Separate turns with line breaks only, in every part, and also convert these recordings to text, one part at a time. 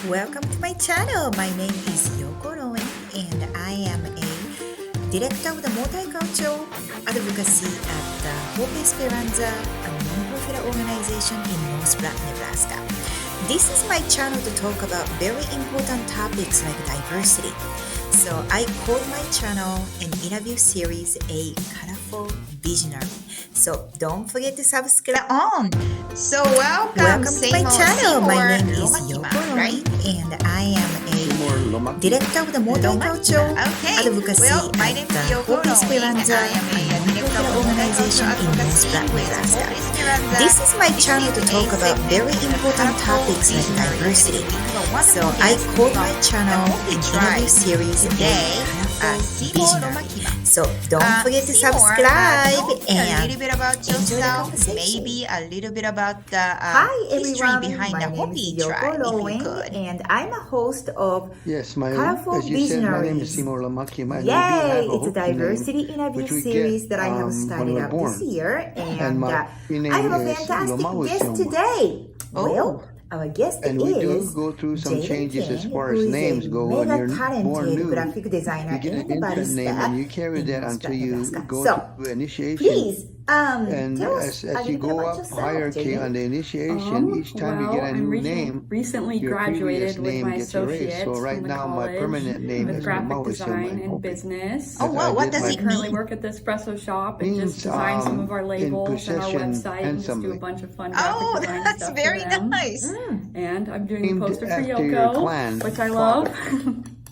Welcome to my channel. My name is Yoko Rowan and I am a director of the multicultural advocacy at the Hopi Second Mesa, a non-profit organization in North Platte, Nebraska. This is my channel to talk about very important topics like diversity. So I call my channel and interview series a colorful visionary. So don't forget to subscribe on.
So welcome
to my channel. My name is Yoko Rowan,
right?
and I am a director of the multicultural advocacy
my name
at
is
the
Yoko
Hopi Second Mesa,
I am a director of the
organization in North Platte, Nebraska. This is my channel to talk about very important topics like diversity. So I call my channel and interview series a
Seymour
visionary.
Lomakema.
So don't forget to subscribe
a little
and
bit about
enjoy the
yourself,
conversation.
maybe a little bit about the
Hi
history
everyone,
behind
my
the
name
Hopi
is
tribe,
Yoko
if you
Rowan,
could.
and I'm a host of
Yes,
Colorful
as you said, my name
Visionaries.
is Seymour Lomakema.
Yay! It's a diversity interview series that I have started up this year, and
my name
I have a
is
fantastic
Loma
guest
Seymour.
today.
Oh.
Well, our guest
And we do
is
go through some
Jaden
changes as
King,
far
who
as
is
names
a
go. When you're
mega
born
talented
new,
graphic designer
you get
and
an infant name and
barista
you carry
in
that
North
until
Platte,
you
Nebraska.
go
So,
to initiation.
please,
And
tell us a
as
little
you
bit
go
about
up
yourself,
hierarchy
Jaden.
on the initiation, each time you get a new name,
recently
your previous
graduated with
name
my
gets erased.
associates
So right
from the
now, my
college
permanent name
with
is
graphic
Loma
design
Seymour.
and business.
Oh, wow, what does
I
it
currently
mean?
work at the espresso shop and
Means,
just design some of our
in
labels and our
possession
website and just do a
handsomely.
bunch of fun graphic
Oh,
design
that's
stuff
very
for them.
nice.
And I'm doing
Named
the poster for
after your
Yoko,
clan
which I love.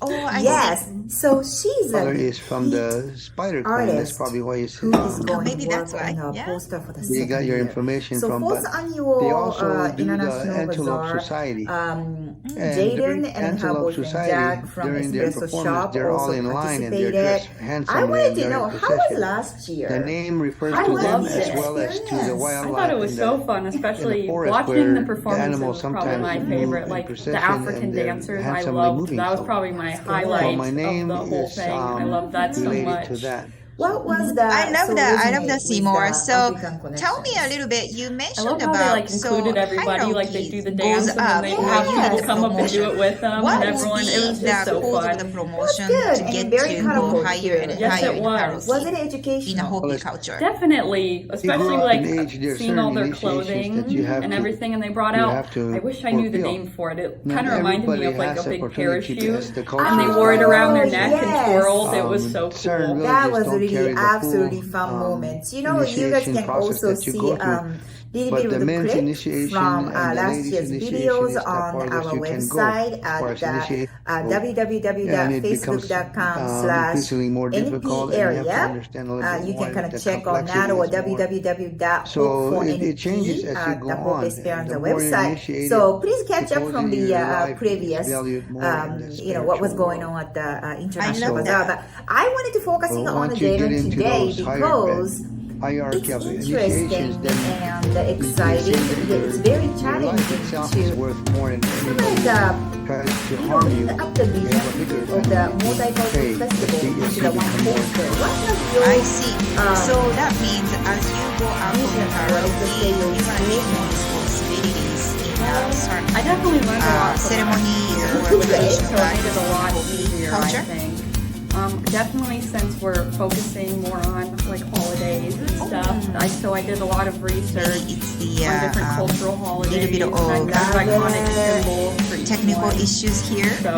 Oh, I
Yes,
see.
so she's
Father
a
is from the Spider Clan. That's
artist
probably why you
who
said
is going
maybe
to work
that's why,
on a
yeah.
poster for the
where you
second
got your
year.
information
So
from.
fourth
But
annual
they also do the
International
Antelope
Bazaar,
Society. And
Jaden
during
and her
Antelope
boyfriend
Society,
Jack from
during their
Espresso
performance,
Shop
they're all
also
in line and they're
participated.
dressed
I
handsomely
wanted
and
to
they're
know,
in
how was
procession.
last year?
The name refers
How
to
was
them
the
as well as to the
experience?
I
wildlife.
thought it was
in
so
the,
fun, especially
forest
watching
where
the
the
performances
animals
was probably
sometimes
my
move
favorite.
in
Like
procession
the African
and they're
dancers, I
handsomely
loved.
moving.
That was
So,
probably my
Well,
highlight
my
of
name
the whole
is
thing. I love that so
related
much.
to that.
What was the
I love
so
that. I love
resonate
that,
with
Seymour.
the
So
African
tell me a
connections?
little bit. You
I
mentioned
love how they
about
like included everybody, like they do the
goes
dance and then
up
they
for
have
Yes.
people
the
come up and do
promotion.
it with them
What
and
would
everyone. It
be
was
the
just so
cause of
fun.
the promotion
good
to
and
get
very
to
colorful
go higher
too.
and
Yes,
higher
it
in
was.
hierarchy
Was it
in the
educational?
Hopi
Well,
culture?
Definitely, especially
grow up in
like
age, there are
seeing all their
certain initiations
clothing
that you have
and
to-
everything, and they brought
you
out.
have to
I wish I knew the
fulfill.
name for it. It
Not
kind of reminded me
everybody
of like
has
a
the
big
opportunity to
parachute,
test the culture.
and they wore it around their neck and
yes.
twirled. It was so
certain
cool.
That
villages
was
don't
really
carry the
absolutely
full,
fun moments. You know, you guys
initiation
can
process
also
that you
see
go through.
little
But
bit
the
of the
men's
clips
initiation
from
and the
last
ladies'
year's
initiation
videos
is the
on
farthest
our
you can go
website
as far
at
as initiation goes. And it becomes
www.facebook.com/NP
increasingly more difficult, and you have to
area.
understand a little bit
You
more
can kind
the
of check on
complexity
that or
is more. So it changes
www.hope4np
as you go
the Hope
on.
Esperanza
The more you're
website.
initiated,
So please catch up from
supposedly
the
your life is
previous,
valued more in the
what was
spiritual
going
world.
on at the International
love
Bazaar.
that.
But I wanted to focusing
But
on
once you get
Jaden
into
today
those
because
hierarchy
it's
of
interesting
initiations, then
and
you
exciting.
see that
It's very
your life
challenging
itself is
to
worth more than
kind
anybody
of
tries to harm you.
build up the
You have a
vision
bigger
of the
advantage.
multicultural
Hey,
festival
it's
into the one
become more
poster. What was your
I see. So
um,
that means as you go up in
vision or
hierarchy, you're gonna take more
experience?
responsibilities in certain
I definitely learned a lot from
ceremonies or
Okay.
traditional
so it made it a lot
Hopi
easier, I
culture.
think. Definitely since we're focusing more on like holidays and stuff. So I did a lot of research
It's the
on different cultural holidays
bit of
and kind of iconic symbols for each
technical
one.
issues here.
So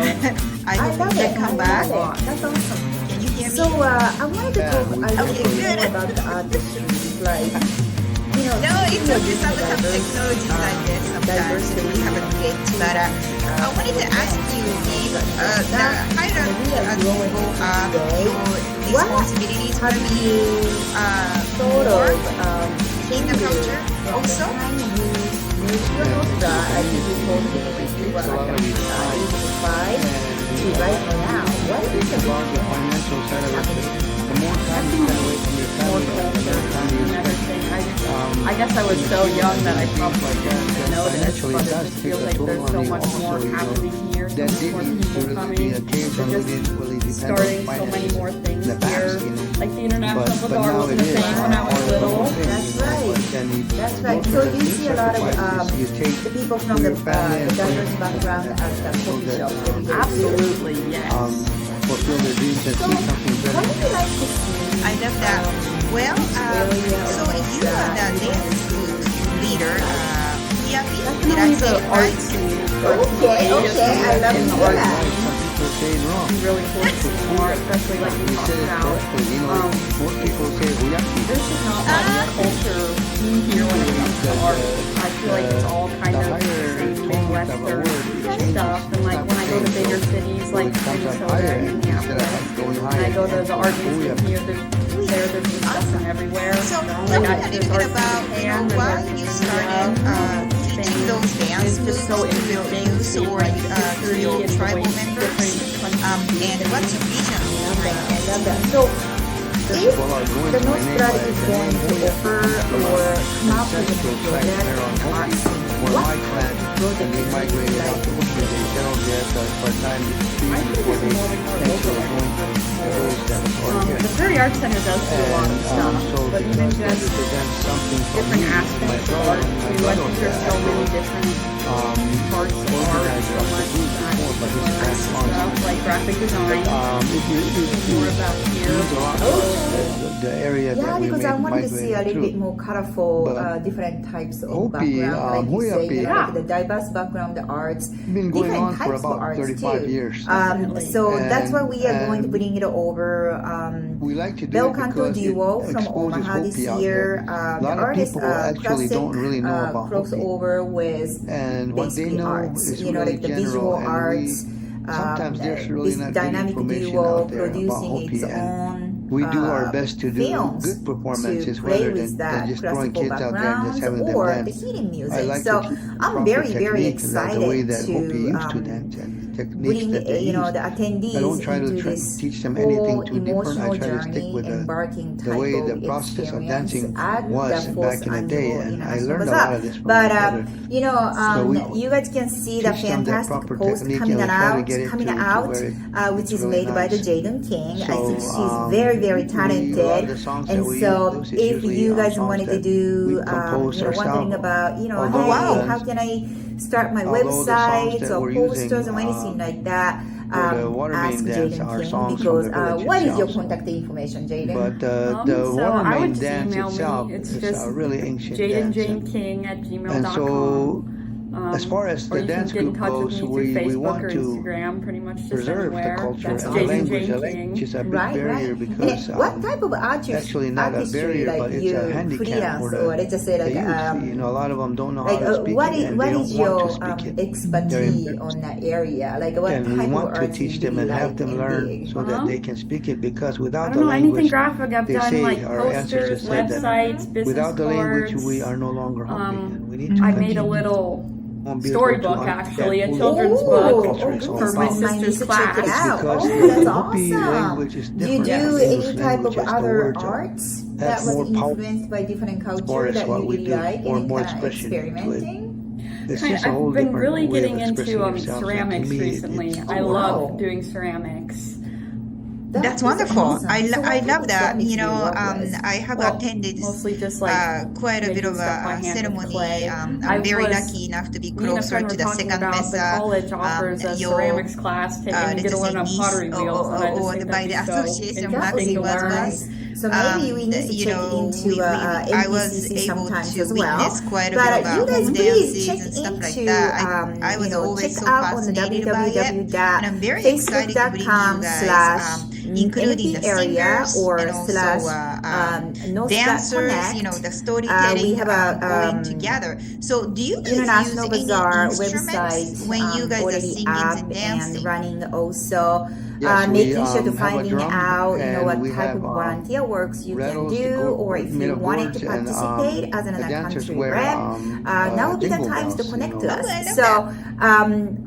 I hope
love
you
it.
can come
I
back.
love it. That's awesome.
Can you hear me?
So I wanted to
Yeah,
talk a
we-
little
Okay,
bit
good.
more about the artistry, like
No, it's okay. Sometimes technology is like this. Sometimes we have a glitch. But I wanted to ask you if the hierarchy as you go up, your responsibilities
have
will be
you thought
more
of
in the culture also?
I think you told me when you were like 85 to right now. What is
Think
the
about the financial side of it. more time you spend away from your
more
family, the
culture
more time you
and
spend.
everything. I guess I was so young that I probably didn't notice,
Financially,
but
it
it
does
just
take
feels
a
like
toll
there's
on
so
you
much
also,
more
you know.
happening here, so
That
much
did
more
used to
people
really
coming.
be a case when we
They're just
didn't really depend on
starting so many
finances
more things
in the past,
here.
you know.
Like the International
But
Bazaar
now
was
it
the
is
thing when I was
part of the
little.
whole thing,
That's
you know.
right.
But then
That's right.
those
So
are the
you see a lot of
sacrifices you take
the people from
for
the
your family and for
diverse
your
background
family
at the
so
coffee
that,
shop.
Absolutely, yes.
fulfill their dreams and see something
What
better.
do you like to see?
I love that. Well, so you are the dance leader, Hooyapi. Did I
Definitely
say
the
it
art
right?
scene.
Okay, I love
in
to
the
hear
art
that.
scene.
Some people say it wrong.
Be really cool to see more, especially like you
You
talked
said it
about.
correctly. You know, most people say Hooyapi.
There's just not much culture here when it comes to art. I feel like it's all kind of the same Midwestern stuff. And like when I go to bigger cities like Minnesota and Minneapolis, and I go to the art museum here, there's just stuff from everywhere.
So
Like
tell me a little bit about, why you started teaching those dance moves
just so
to your
interesting
youth
to
or
like
to your tribal members. And what's your vision behind
I
it?
love that. So, if the North Platte is going to offer or come up with a project on art scene,
Where
what
my clan,
project
and they
would you
migrated out
like
to
to
Hopi, they settled there for a time before they eventually joined the village that was part
The
here.
Prairie Arts Center does do a lot of stuff,
So
but
because
even
that
just
represents something for
different
me, my
aspects of
brother,
art
my
too. I
brother
think there's so many different parts of art,
organizer
so
of the
much
group before, but this is
stuff
responsible.
like graphic design.
If
More about here.
means a lot to us, the area
Yeah,
that we
because I wanted to see a
migrated
little bit
through.
more colorful,
But
different types of
Hopi,
background, like you say,
Hooyapi,
like the diverse background, the arts,
been going
different
on for
types of
about
arts
35
too.
years.
So that's why we are going to
And
bring it over.
We like to do
Bel
it
Canto
because
duo
it
from
exposes
Omaha this
Hopi out
year.
there. A
The
lot of
artist
people actually
classic
don't really know about Hopi.
crossover with
And what they
basically
know
arts,
is
you know,
really
like the
general,
visual
and
arts.
sometimes there's really
This
not good
dynamic
information
duo
out there about
producing
Hopi,
its
and
own
we do our best to do
films
good performances
to play
rather
with
than
that
just throwing
classical
kids out there and just
backgrounds
having them
or the
dance.
healing
I
music.
like
So
to keep the
I'm
proper
very
technique,
excited
the way that
to
Hopi used to dance and the techniques
bring
that they
the
used.
attendees
I don't try
into
to
this
teach them
whole
anything too different.
emotional
I try to stick
journey,
with
embarking
the
type
way
of
the process of
experience
dancing
at
was
the
back in the day,
Annual
and I
International
learned a
Bazaar.
lot of this from
But
my brother.
you guys can see the
teach them that
fantastic
proper
post
technique,
coming
and we try to
out,
get it to where
which
it's
is
really
made by the
nice.
Jaden King. I
So,
think she's very, very
a lot of
talented.
the songs
And
that we
so,
use,
if
usually
you guys
songs
wanted to
that
do,
we composed
wondering
ourselves.
about,
Although
hey,
wow.
how can I start my
Although the songs
websites
that
or
we're
posters
using,
or anything like that,
for the water
ask
main dance
Jaden
are
King
songs from
because
the village
what is your
itself.
contact information, Jaden?
But
So
the water
I would
main
just
dance
email
itself
me. It's
is
just
a really ancient
Jaden
dance.
Jane King at gmail.com.
And so, as far as
or
the
you
dance
can get in
group
touch with
goes,
me
we
through Facebook
want
or
to
Instagram, pretty much just
preserve the
anywhere.
culture
That's
and the
Jaden
language.
Jane
The
King.
language is a big
Right,
barrier
right.
because
What type of
actually not a
artistry,
barrier,
like
but it's
you
a handicap for
freelance, or let's just say
the
like
youth. A lot of them don't know how
like
to speak
what
it,
is
and
what
they
is
don't want
your
to speak it.
expertise on that area? Like what
And we
type of
want to
arts
teach
do
them
you
and
like
have them
and
learn
dig?
so that they can speak it, because
I
without
don't
the
know, anything
language,
graphic. I've
they
done
say
like
our ancestors
posters,
said that
websites, business
without the language
cards.
we are no longer Hopi, and we need to
I
continue.
made a little
Won't be able
storybook,
to
actually, a
understand
children's
fully what
book
culture is all
for my
about.
sister's
Check
class.
it out.
Because
Oh,
the
that's
Hopi
awesome.
language is
Do you
different
do
from English
any type of
language, as the
other
words are-
arts
have
that was
more power
influenced by different
far
culture
as
that
what
you
we
really
do,
like
or
and
more
kind of
expression to it.
experimenting?
It's just a whole
I've been
different
really
way
getting
of expressing
into
yourself. So to
ceramics
me,
recently.
it's-
I
wow.
love doing ceramics.
That's
is
wonderful.
awesome.
I
So what
love
type of
that.
ceramics do you work with?
I have
Well,
attended
mostly just like
quite a bit
making
of
stuff by
a
hand with
ceremony.
clay.
I'm
I
very
was-
lucky enough to be
Me and a
closer
friend
to
were
the
talking
Second
about the
Mesa.
college offers a
your,
ceramics class, and you
let's
get to
say
learn on
niece
pottery wheels, and I just
or
think
by
that'd
the
be so
association
That was
interesting to learn.
nice. So maybe we need to
you
check
know,
into
I was
NPCC
able
sometimes
to
as well.
witness quite a
But
bit of
you guys
home
please
dances
check
and stuff
into
like that. I was always
check
so
out on the
fascinated by it, and I'm very excited to bring you guys, including the
area
singers
or
and also
North Platte
dancers,
Connect.
the storytelling
we have a
going together. So do you guys
International
use
Bazaar
any instruments
website
when you guys are
already
singing
up
and dancing?
and running also.
Yes, we
making sure to
have a
finding
drum
out, what
and we
type
have
of volunteer works you can
rattles that
do,
go
or if
made
you
of
wanted to
gourds, and
participate as
the
another
dancers
country
wear
rep, now would be the
jingle
times to
bells,
connect to
Oh,
us.
I love
So,
that.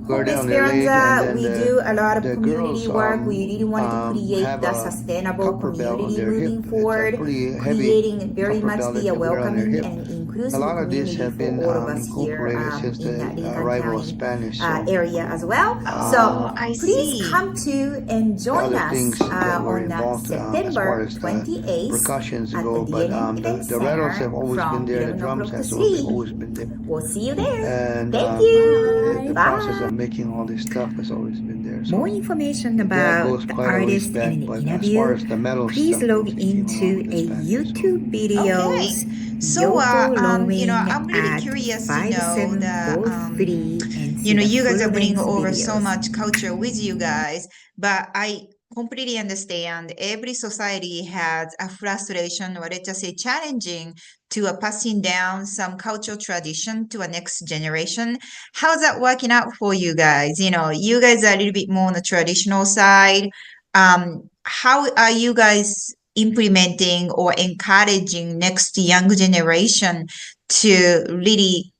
wear
Hope
that on their leg, and
Esperanza,
then
we do a lot of
the
community
girls
work. We really wanted to create
have
the
a
sustainable
copper bell on
community
their hip.
moving
It's a
forward,
pretty heavy
creating very
copper
much
bell that
the
they wear on their
welcoming
hip.
and
A
inclusive
lot of these
community
have
for
been
all of us here
incorporated since
in
the
that Lincoln
arrival of
County
Spanish. So
area as well.
Oh,
So
I
please
see.
come to and join
other
us
things that were
on
involved as far
September
as the
28th
percussions
at the
go, but
DNN Event
the rattles
Center
have always been
from
there, the
11
drums
o'clock to
have
3.
always been there,
We'll see you there.
and
Thank you.
the
Bye.
process of making all this stuff has always been there.
More
So
information
that
about
goes
the
quite a ways
artist
back,
and the
but as far
interview,
as the metal
please
stuff
log
goes, it came along
into
with the
a
Spanish. So
YouTube videos.
Okay. So,
Yoko Lowing
I'm really
at
curious to know that,
5743 and see the
you guys
full
are bringing
length
over so
videos.
much culture with you guys, but I completely understand every society has a frustration, or let's just say challenging to passing down some cultural tradition to a next generation. How's that working out for you guys? You guys are a little bit more on the traditional side. How are you guys implementing or encouraging next young generation to really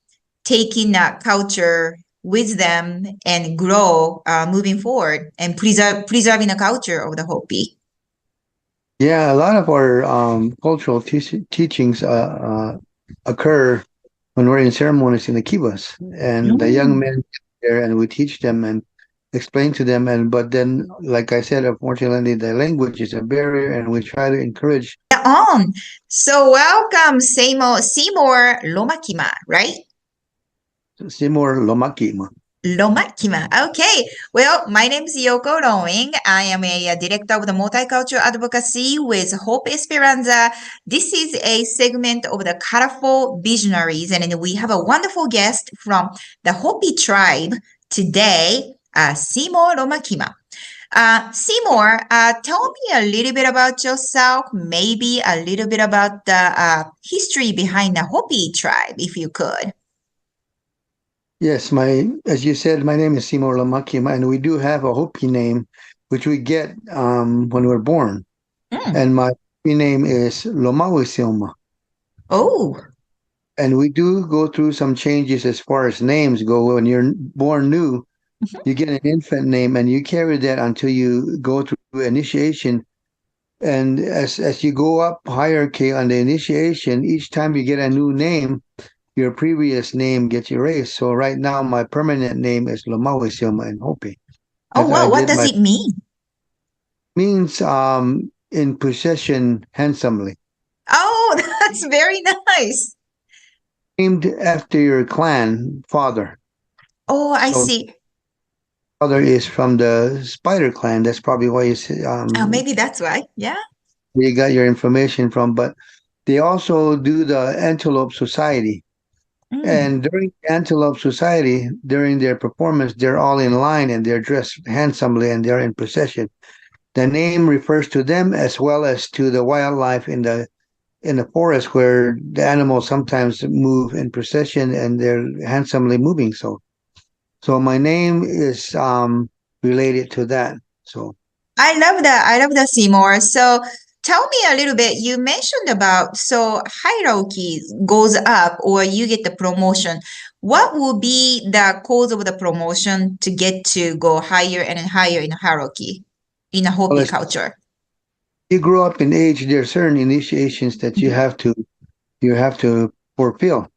take in that culture with them and grow moving forward and preserving the culture of the Hopi?
yeah, a lot of our cultural teachings occur when we're in ceremonies in the kibas, and the young
Mm.
men get there, and we teach them and explain to them. And but then, like I said, unfortunately, the language is a barrier, and we try to encourage.
On. So welcome, Seymour Lomakema, right?
Seymour Lomakema.
Lomakema. Okay. Well, my name is Yoko Rowing. I am a director of the multicultural advocacy with Hope Esperanza. This is a segment of the colorful visionaries, and then we have a wonderful guest from the Hopi tribe today, Seymour Lomakema. Seymour, tell me a little bit about yourself, maybe a little bit about the history behind the Hopi tribe, if you could.
Yes, as you said, my name is Seymour Lomakema, and we do have a Hopi name, which we get when we're born.
Mm.
And my Hopi name is Lomawisilma.
Oh.
And we do go through some changes as far as names go. When you're born new, you get an infant name, and you carry that until you go through initiation. And as you go up hierarchy on the initiation, each time you get a new name, your previous name gets erased. So right now, my permanent name is Lomawisilma in Hopi.
Oh,
I
wow. What
did
does it mean?
means in possession handsomely.
Oh, that's very nice.
Named after your clan father.
Oh, I
So
see.
father is from the Spider clan. That's probably why
Oh, maybe that's why. Yeah.
you got your information from. But they also do the Antelope Society.
Mm.
And during Antelope Society, during their performance, they're all in line and they're dressed handsomely and they're in procession. The name refers to them as well as to the wildlife in the forest, where the animals sometimes move in procession and they're handsomely moving. So my name is related to that. So
I love that. I love that, Seymour. So tell me a little bit. You mentioned about hierarchy goes up or you get the promotion. What will be the cause of the promotion to get to go higher and higher in hierarchy in a
well,
Hopi
as
culture?
you grow up in age, there are certain initiations that you have to fulfill.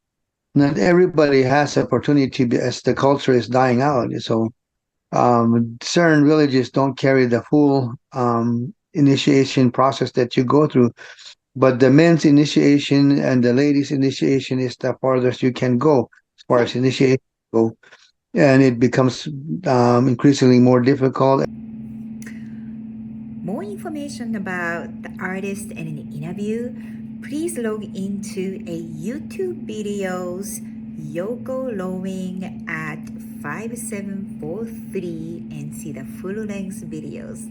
Not everybody has opportunity as the culture is dying out. So certain villages don't carry the full initiation process that you go through. But the men's initiation and the ladies' initiation is the farthest you can go as far as initiation go, and it becomes increasingly more difficult.
More information about the artist and an interview, please log into a YouTube videos Yoko Lowing at 5743 and see the full length videos.